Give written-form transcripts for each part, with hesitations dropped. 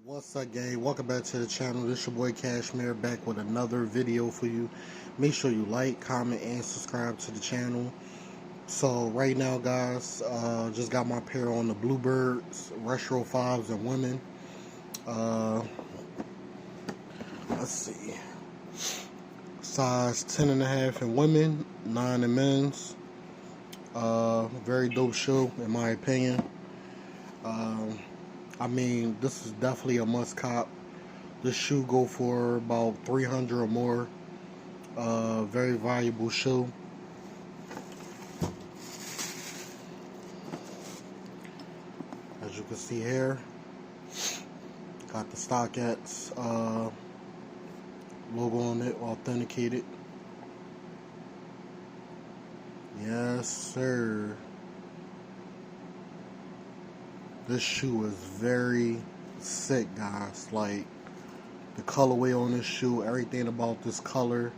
What's up, gang? Welcome back to the channel. This your boy Cashmere back with another video for you. Make sure you like, comment, and subscribe to the channel. So right now, guys, just got my pair on the Bluebirds Retro 5s and women. Let's see. Size 10.5 in women, 9 in men's. Very dope shoe in my opinion. I mean, this is definitely a must cop. This shoe go for about 300 or more. Very valuable shoe. As you can see here, got the StockX logo on it, authenticated. Yes, sir. This shoe is very sick, guys. Like, the colorway on this shoe, everything about this color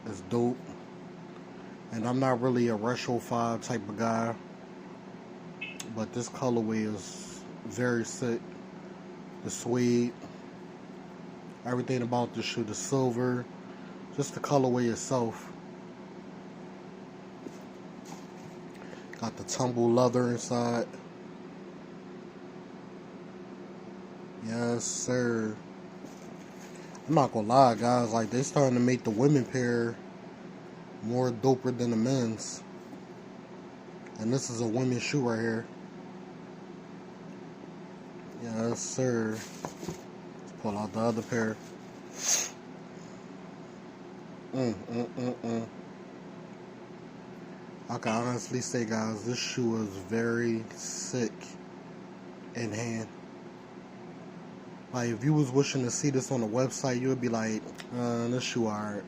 is dope. And I'm not really a Retro 5 type of guy, but this colorway is very sick. The suede, everything about the shoe, the silver, just the colorway itself. Got the tumble leather inside. Yes, sir. I'm not gonna lie, guys. Like, they starting to make the women pair more doper than the men's. And this is a women's shoe right here. Yes, sir. Let's pull out the other pair. I can honestly say, guys, this shoe is very sick in hand. Like, if you was wishing to see this on the website, you would be like, this shoe alright.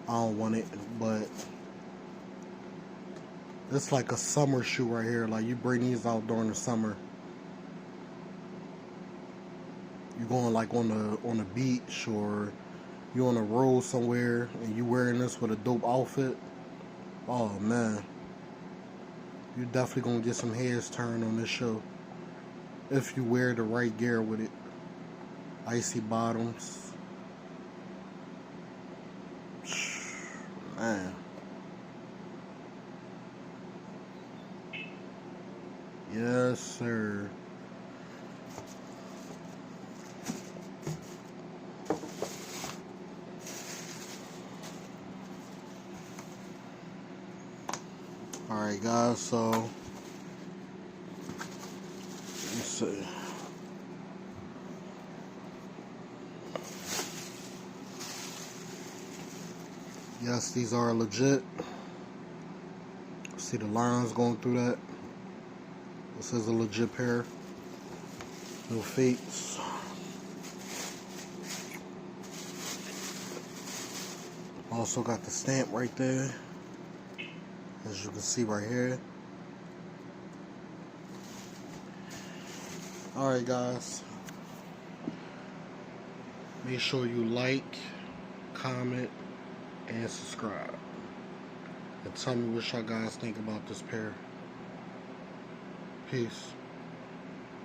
I don't want it. But it's like a summer shoe right here. Like, you bring these out during the summer. You going like on the beach, or you on a road somewhere and you wearing this with a dope outfit. Oh man, you definitely gonna get some heads turned on this show if you wear the right gear with it. Icy bottoms, man. Yes, sir. Alright, guys, so let's see. Yes, these are legit. See the lines going through that. This is a legit pair. No fakes. Also got the stamp right there, as you can see right here. Alright, guys, make sure you like, comment, and subscribe, and tell me what y'all guys think about this pair. Peace.